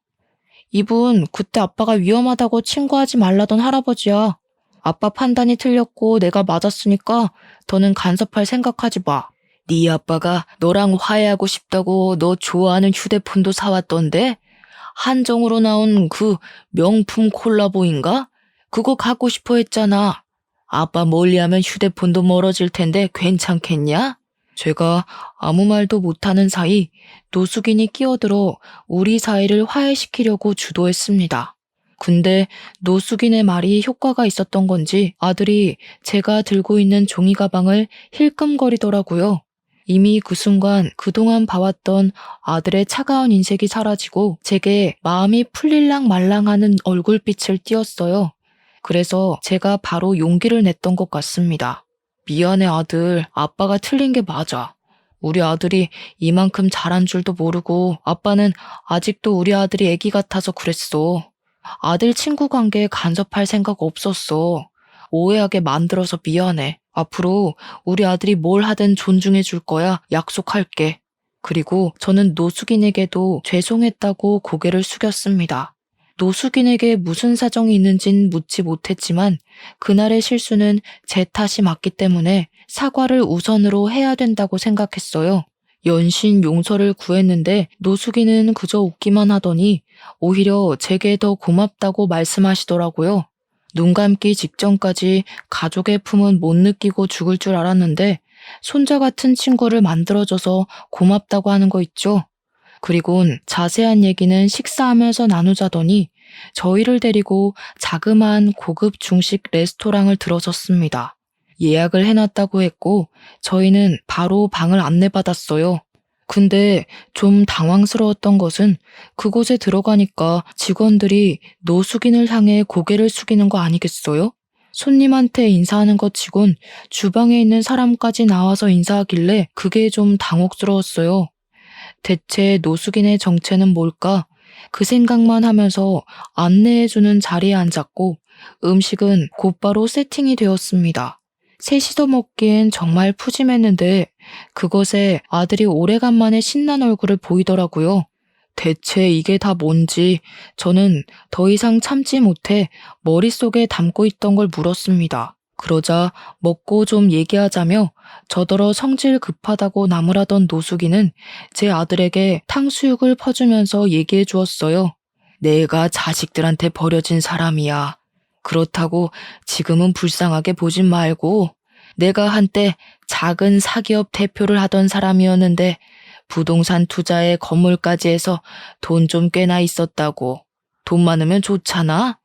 Speaker 1: 이분 그때 아빠가 위험하다고 친구하지 말라던 할아버지야. 아빠 판단이 틀렸고 내가 맞았으니까 더는 간섭할 생각하지 마. 네 아빠가 너랑 화해하고 싶다고 너 좋아하는 휴대폰도 사왔던데? 한정으로 나온 그 명품 콜라보인가? 그거 갖고 싶어 했잖아. 아빠 멀리하면 휴대폰도 멀어질 텐데 괜찮겠냐? 제가 아무 말도 못하는 사이 노숙인이 끼어들어 우리 사이를 화해시키려고 주도했습니다. 근데 노숙인의 말이 효과가 있었던 건지 아들이 제가 들고 있는 종이 가방을 힐끔거리더라고요. 이미 그 순간 그동안 봐왔던 아들의 차가운 인색이 사라지고 제게 마음이 풀릴랑 말랑하는 얼굴빛을 띄었어요. 그래서 제가 바로 용기를 냈던 것 같습니다. 미안해 아들, 아빠가 틀린 게 맞아. 우리 아들이 이만큼 잘한 줄도 모르고 아빠는 아직도 우리 아들이 애기 같아서 그랬어. 아들 친구 관계에 간섭할 생각 없었어. 오해하게 만들어서 미안해. 앞으로 우리 아들이 뭘 하든 존중해 줄 거야. 약속할게. 그리고 저는 노숙인에게도 죄송했다고 고개를 숙였습니다. 노숙인에게 무슨 사정이 있는진 묻지 못했지만 그날의 실수는 제 탓이 맞기 때문에 사과를 우선으로 해야 된다고 생각했어요. 연신 용서를 구했는데 노숙인은 그저 웃기만 하더니 오히려 제게 더 고맙다고 말씀하시더라고요. 눈 감기 직전까지 가족의 품은 못 느끼고 죽을 줄 알았는데 손자 같은 친구를 만들어줘서 고맙다고 하는 거 있죠. 그리곤 자세한 얘기는 식사하면서 나누자더니 저희를 데리고 자그마한 고급 중식 레스토랑을 들어섰습니다. 예약을 해놨다고 했고 저희는 바로 방을 안내받았어요. 근데 좀 당황스러웠던 것은 그곳에 들어가니까 직원들이 노숙인을 향해 고개를 숙이는 거 아니겠어요? 손님한테 인사하는 것 치곤 주방에 있는 사람까지 나와서 인사하길래 그게 좀 당혹스러웠어요. 대체 노숙인의 정체는 뭘까? 그 생각만 하면서 안내해주는 자리에 앉았고 음식은 곧바로 세팅이 되었습니다. 셋이서 먹기엔 정말 푸짐했는데 그것에 아들이 오래간만에 신난 얼굴을 보이더라고요. 대체 이게 다 뭔지 저는 더 이상 참지 못해 머릿속에 담고 있던 걸 물었습니다. 그러자 먹고 좀 얘기하자며 저더러 성질 급하다고 나무라던 노숙인은 제 아들에게 탕수육을 퍼주면서 얘기해 주었어요. 내가 자식들한테 버려진 사람이야. 그렇다고 지금은 불쌍하게 보진 말고 내가 한때 작은 사기업 대표를 하던 사람이었는데 부동산 투자에 건물까지 해서 돈 좀 꽤나 있었다고. 돈 많으면 좋잖아?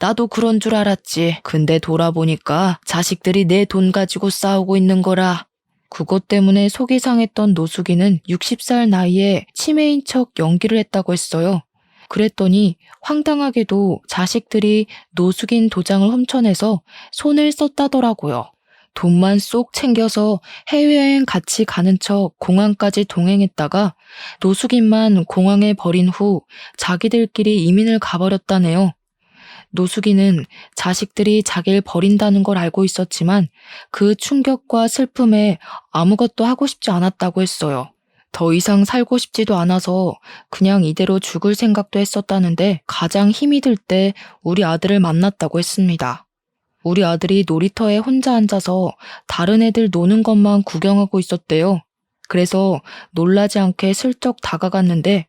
Speaker 1: 나도 그런 줄 알았지. 근데 돌아보니까 자식들이 내 돈 가지고 싸우고 있는 거라. 그것 때문에 속이 상했던 노숙인은 60살 나이에 치매인 척 연기를 했다고 했어요. 그랬더니 황당하게도 자식들이 노숙인 도장을 훔쳐내서 손을 썼다더라고요. 돈만 쏙 챙겨서 해외여행 같이 가는 척 공항까지 동행했다가 노숙인만 공항에 버린 후 자기들끼리 이민을 가버렸다네요. 노숙인은 자식들이 자기를 버린다는 걸 알고 있었지만 그 충격과 슬픔에 아무것도 하고 싶지 않았다고 했어요. 더 이상 살고 싶지도 않아서 그냥 이대로 죽을 생각도 했었다는데 가장 힘이 들 때 우리 아들을 만났다고 했습니다. 우리 아들이 놀이터에 혼자 앉아서 다른 애들 노는 것만 구경하고 있었대요. 그래서 놀라지 않게 슬쩍 다가갔는데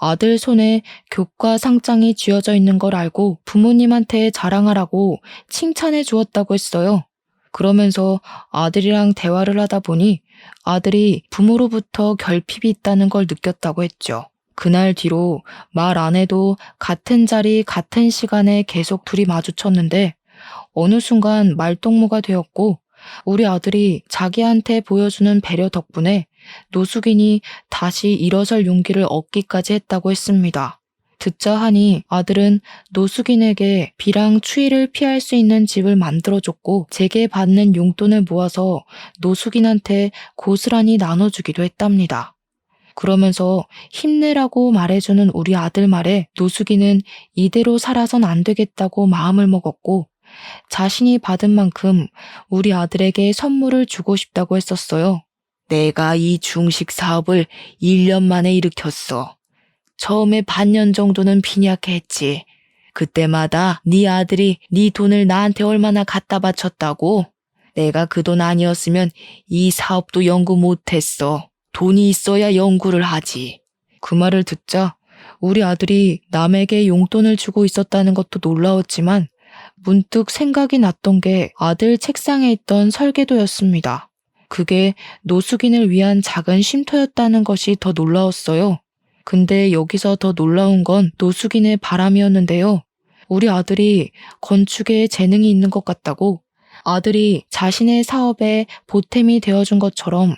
Speaker 1: 아들 손에 교과 상장이 쥐어져 있는 걸 알고 부모님한테 자랑하라고 칭찬해 주었다고 했어요. 그러면서 아들이랑 대화를 하다 보니 아들이 부모로부터 결핍이 있다는 걸 느꼈다고 했죠. 그날 뒤로 말 안 해도 같은 자리 같은 시간에 계속 둘이 마주쳤는데 어느 순간 말동무가 되었고 우리 아들이 자기한테 보여주는 배려 덕분에 노숙인이 다시 일어설 용기를 얻기까지 했다고 했습니다. 듣자 하니 아들은 노숙인에게 비랑 추위를 피할 수 있는 집을 만들어줬고 제게 받는 용돈을 모아서 노숙인한테 고스란히 나눠주기도 했답니다. 그러면서 힘내라고 말해주는 우리 아들 말에 노숙인은 이대로 살아선 안 되겠다고 마음을 먹었고 자신이 받은 만큼 우리 아들에게 선물을 주고 싶다고 했었어요. 내가 이 중식 사업을 1년 만에 일으켰어. 처음에 반년 정도는 빈약해 했지. 그때마다 네 아들이 네 돈을 나한테 얼마나 갖다 바쳤다고? 내가 그 돈 아니었으면 이 사업도 연구 못했어. 돈이 있어야 연구를 하지. 그 말을 듣자 우리 아들이 남에게 용돈을 주고 있었다는 것도 놀라웠지만 문득 생각이 났던 게 아들 책상에 있던 설계도였습니다. 그게 노숙인을 위한 작은 쉼터였다는 것이 더 놀라웠어요. 근데 여기서 더 놀라운 건 노숙인의 바람이었는데요. 우리 아들이 건축에 재능이 있는 것 같다고, 아들이 자신의 사업에 보탬이 되어준 것처럼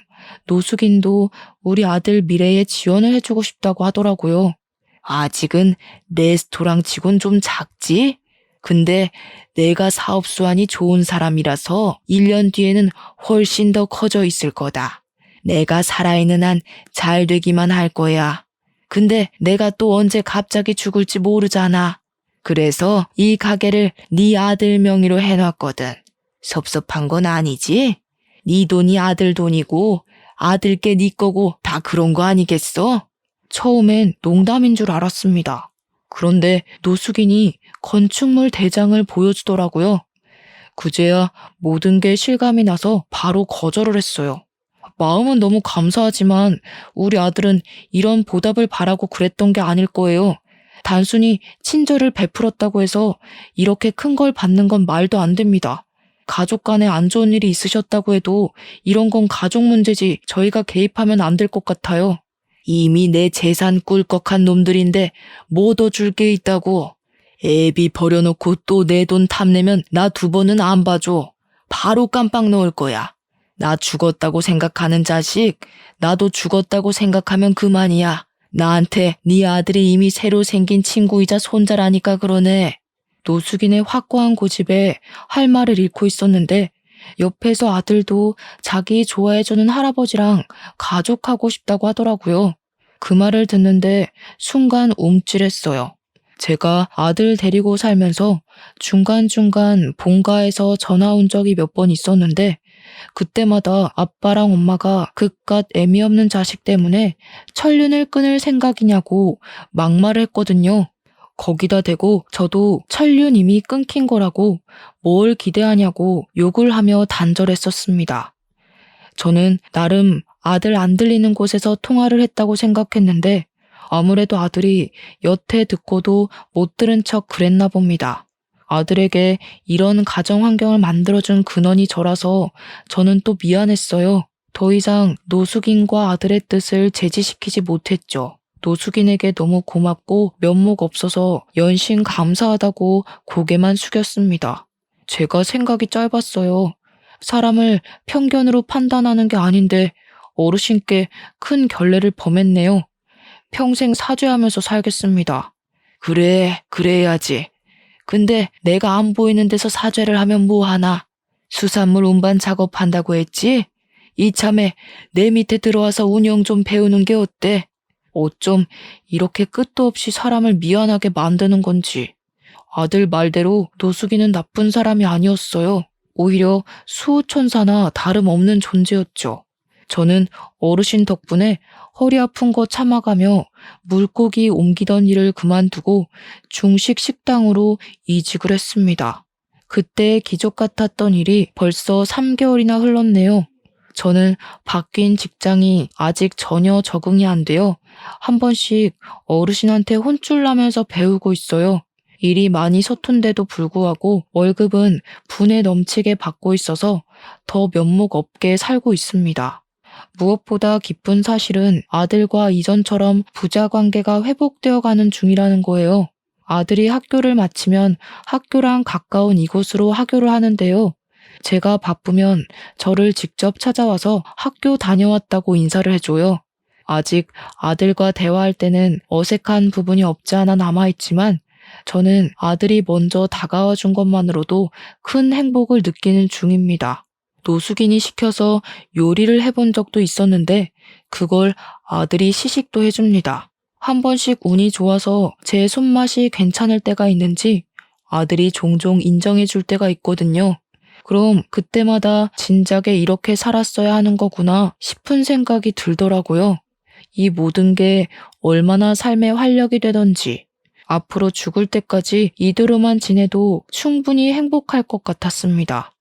Speaker 1: 노숙인도 우리 아들 미래에 지원을 해주고 싶다고 하더라고요. 아직은 레스토랑 치곤 좀 작지? 근데 내가 사업 수완이 좋은 사람이라서 1년 뒤에는 훨씬 더 커져 있을 거다. 내가 살아있는 한 잘 되기만 할 거야. 근데 내가 또 언제 갑자기 죽을지 모르잖아. 그래서 이 가게를 네 아들 명의로 해놨거든. 섭섭한 건 아니지? 네 돈이 아들 돈이고 아들께 네 거고 다 그런 거 아니겠어? 처음엔 농담인 줄 알았습니다. 그런데 노숙인이 건축물 대장을 보여주더라고요. 그제야 모든 게 실감이 나서 바로 거절을 했어요. 마음은 너무 감사하지만 우리 아들은 이런 보답을 바라고 그랬던 게 아닐 거예요. 단순히 친절을 베풀었다고 해서 이렇게 큰 걸 받는 건 말도 안 됩니다. 가족 간에 안 좋은 일이 있으셨다고 해도 이런 건 가족 문제지 저희가 개입하면 안 될 것 같아요. 이미 내 재산 꿀꺽한 놈들인데 뭐 더 줄 게 있다고. 애비 버려놓고 또 내 돈 탐내면 나 2번은 안 봐줘. 바로 깜빡 넣을 거야. 나 죽었다고 생각하는 자식, 나도 죽었다고 생각하면 그만이야. 나한테 네 아들이 이미 새로 생긴 친구이자 손자라니까 그러네. 노숙인의 확고한 고집에 할 말을 잃고 있었는데 옆에서 아들도 자기 좋아해주는 할아버지랑 가족하고 싶다고 하더라고요. 그 말을 듣는데 순간 움찔했어요. 제가 아들 데리고 살면서 중간중간 본가에서 전화 온 적이 몇 번 있었는데 그때마다 아빠랑 엄마가 그깟 애미 없는 자식 때문에 천륜을 끊을 생각이냐고 막말을 했거든요. 거기다 대고 저도 천륜 이미 끊긴 거라고 뭘 기대하냐고 욕을 하며 단절했었습니다. 저는 나름 아들 안 들리는 곳에서 통화를 했다고 생각했는데 아무래도 아들이 여태 듣고도 못 들은 척 그랬나 봅니다. 아들에게 이런 가정 환경을 만들어준 근원이 저라서 저는 또 미안했어요. 더 이상 노숙인과 아들의 뜻을 제지시키지 못했죠. 노숙인에게 너무 고맙고 면목 없어서 연신 감사하다고 고개만 숙였습니다. 제가 생각이 짧았어요. 사람을 편견으로 판단하는 게 아닌데 어르신께 큰 결례를 범했네요. 평생 사죄하면서 살겠습니다. 그래, 그래야지. 근데 내가 안 보이는 데서 사죄를 하면 뭐하나? 수산물 운반 작업한다고 했지? 이참에 내 밑에 들어와서 운영 좀 배우는 게 어때? 어쩜 이렇게 끝도 없이 사람을 미안하게 만드는 건지. 아들 말대로 노숙인은 나쁜 사람이 아니었어요. 오히려 수호천사나 다름없는 존재였죠. 저는 어르신 덕분에 허리 아픈 거 참아가며 물고기 옮기던 일을 그만두고 중식 식당으로 이직을 했습니다. 그때 기적 같았던 일이 벌써 3개월이나 흘렀네요. 저는 바뀐 직장이 아직 전혀 적응이 안 돼요. 한 번씩 어르신한테 혼쭐 나면서 배우고 있어요. 일이 많이 서툰데도 불구하고 월급은 분에 넘치게 받고 있어서 더 면목 없게 살고 있습니다. 무엇보다 기쁜 사실은 아들과 이전처럼 부자 관계가 회복되어 가는 중이라는 거예요. 아들이 학교를 마치면 학교랑 가까운 이곳으로 하교를 하는데요. 제가 바쁘면 저를 직접 찾아와서 학교 다녀왔다고 인사를 해줘요. 아직 아들과 대화할 때는 어색한 부분이 없지 않아 남아있지만 저는 아들이 먼저 다가와 준 것만으로도 큰 행복을 느끼는 중입니다. 노숙인이 시켜서 요리를 해본 적도 있었는데 그걸 아들이 시식도 해줍니다. 한 번씩 운이 좋아서 제 손맛이 괜찮을 때가 있는지 아들이 종종 인정해 줄 때가 있거든요. 그럼 그때마다 진작에 이렇게 살았어야 하는 거구나 싶은 생각이 들더라고요. 이 모든 게 얼마나 삶의 활력이 되던지 앞으로 죽을 때까지 이대로만 지내도 충분히 행복할 것 같았습니다.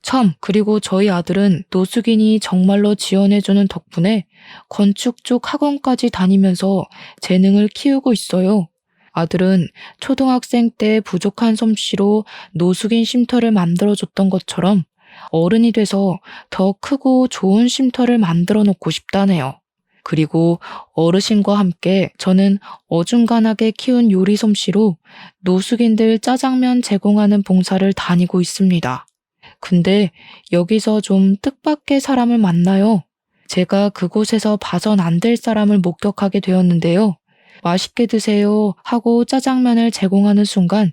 Speaker 1: 참, 그리고 저희 아들은 노숙인이 정말로 지원해주는 덕분에 건축 쪽 학원까지 다니면서 재능을 키우고 있어요. 아들은 초등학생 때 부족한 솜씨로 노숙인 쉼터를 만들어줬던 것처럼 어른이 돼서 더 크고 좋은 쉼터를 만들어 놓고 싶다네요. 그리고 어르신과 함께 저는 어중간하게 키운 요리 솜씨로 노숙인들 짜장면 제공하는 봉사를 다니고 있습니다. 근데 여기서 좀 뜻밖의 사람을 만나요. 제가 그곳에서 봐선 안 될 사람을 목격하게 되었는데요. 맛있게 드세요 하고 짜장면을 제공하는 순간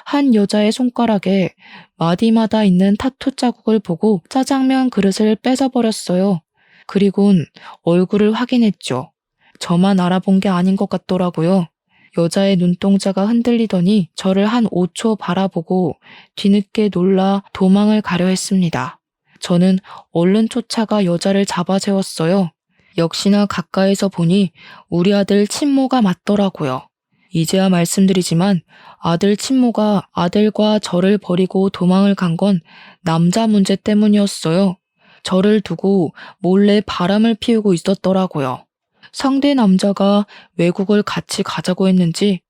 Speaker 1: 한 여자의 손가락에 마디마다 있는 타투 자국을 보고 짜장면 그릇을 뺏어버렸어요. 그리곤 얼굴을 확인했죠. 저만 알아본 게 아닌 것 같더라고요. 여자의 눈동자가 흔들리더니 저를 한 5초 바라보고 뒤늦게 놀라 도망을 가려 했습니다. 저는 얼른 쫓아가 여자를 잡아 세웠어요. 역시나 가까이서 보니 우리 아들 친모가 맞더라고요. 이제야 말씀드리지만 아들 친모가 아들과 저를 버리고 도망을 간 건 남자 문제 때문이었어요. 저를 두고 몰래 바람을 피우고 있었더라고요. 상대 남자가 외국을 같이 가자고 했는지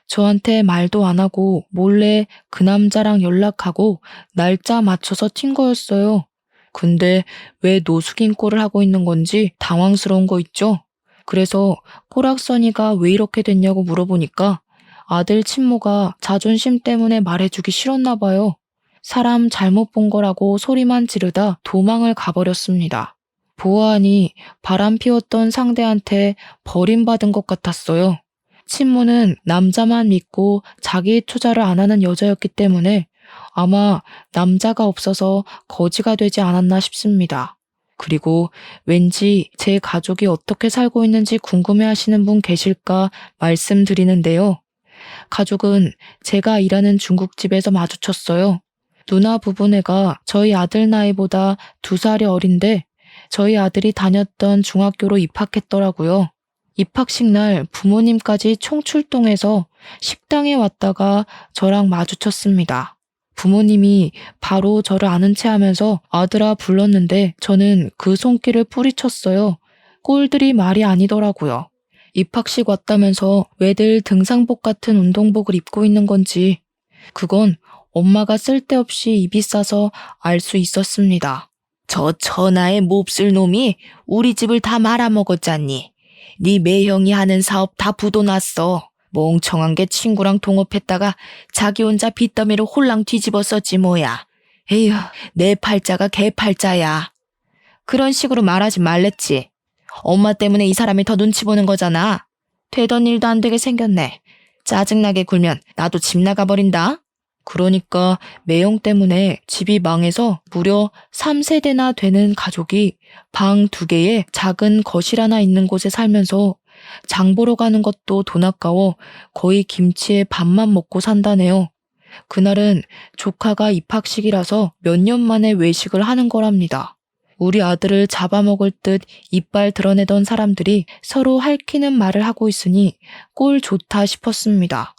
Speaker 1: 저한테 말도 안 하고 몰래 그 남자랑 연락하고 날짜 맞춰서 튄 거였어요. 근데 왜 노숙인 꼴을 하고 있는 건지 당황스러운 거 있죠? 그래서 꼬락서니가 왜 이렇게 됐냐고 물어보니까 아들 친모가 자존심 때문에 말해주기 싫었나 봐요. 사람 잘못 본 거라고 소리만 지르다 도망을 가버렸습니다. 보아하니 바람 피웠던 상대한테 버림받은 것 같았어요. 친모는 남자만 믿고 자기 투자를 안 하는 여자였기 때문에 아마 남자가 없어서 거지가 되지 않았나 싶습니다. 그리고 왠지 제 가족이 어떻게 살고 있는지 궁금해하시는 분 계실까 말씀드리는데요. 가족은 제가 일하는 중국집에서 마주쳤어요. 누나 부부네가 저희 아들 나이보다 2살이 어린데 저희 아들이 다녔던 중학교로 입학했더라고요. 입학식 날 부모님까지 총출동해서 식당에 왔다가 저랑 마주쳤습니다. 부모님이 바로 저를 아는 체 하면서 아들아 불렀는데 저는 그 손길을 뿌리쳤어요. 꼴들이 말이 아니더라고요. 입학식 왔다면서 왜들 등산복 같은 운동복을 입고 있는 건지 그건 엄마가 쓸데없이 입이 싸서 알 수 있었습니다. 저 천하의 몹쓸 놈이 우리 집을 다 말아먹었잖니. 네 매형이 하는 사업 다 부도났어. 멍청한 게 친구랑 동업했다가 자기 혼자 빚더미를 홀랑 뒤집었었지 뭐야. 에휴, 내 팔자가 개 팔자야. 그런 식으로 말하지 말랬지. 엄마 때문에 이 사람이 더 눈치 보는 거잖아. 되던 일도 안 되게 생겼네. 짜증나게 굴면 나도 집 나가버린다. 그러니까 매형 때문에 집이 망해서 무려 3세대나 되는 가족이 방 2개에 작은 거실 하나 있는 곳에 살면서 장 보러 가는 것도 돈 아까워 거의 김치에 밥만 먹고 산다네요. 그날은 조카가 입학식이라서 몇 년 만에 외식을 하는 거랍니다. 우리 아들을 잡아먹을 듯 이빨 드러내던 사람들이 서로 핥히는 말을 하고 있으니 꼴 좋다 싶었습니다.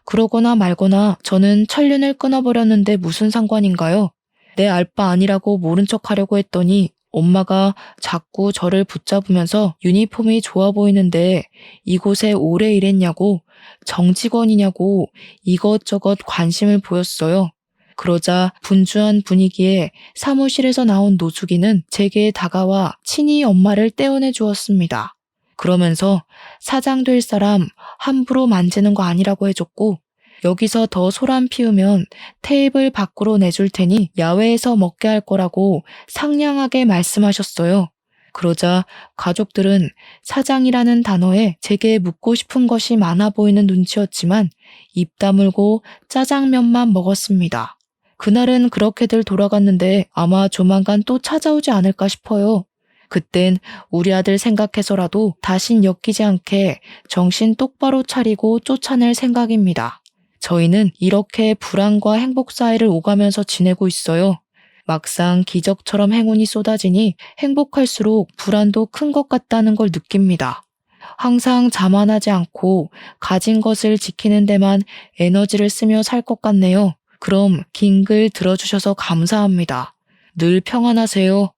Speaker 1: 그러거나 말거나 저는 천륜을 끊어버렸는데 무슨 상관인가요? 내 알바 아니라고 모른 척 하려고 했더니 엄마가 자꾸 저를 붙잡으면서 유니폼이 좋아 보이는데 이곳에 오래 일했냐고 정직원이냐고 이것저것 관심을 보였어요. 그러자 분주한 분위기에 사무실에서 나온 노숙인은 제게 다가와 친히 엄마를 떼어내 주었습니다. 그러면서 사장 될 사람 함부로 만지는 거 아니라고 해줬고 여기서 더 소란 피우면 테이블 밖으로 내줄 테니 야외에서 먹게 할 거라고 상냥하게 말씀하셨어요. 그러자 가족들은 사장이라는 단어에 제게 묻고 싶은 것이 많아 보이는 눈치였지만 입 다물고 짜장면만 먹었습니다. 그날은 그렇게들 돌아갔는데 아마 조만간 또 찾아오지 않을까 싶어요. 그땐 우리 아들 생각해서라도 다신 엮이지 않게 정신 똑바로 차리고 쫓아낼 생각입니다. 저희는 이렇게 불안과 행복 사이를 오가면서 지내고 있어요. 막상 기적처럼 행운이 쏟아지니 행복할수록 불안도 큰 것 같다는 걸 느낍니다. 항상 자만하지 않고 가진 것을 지키는 데만 에너지를 쓰며 살 것 같네요. 그럼 긴 글 들어주셔서 감사합니다. 늘 평안하세요.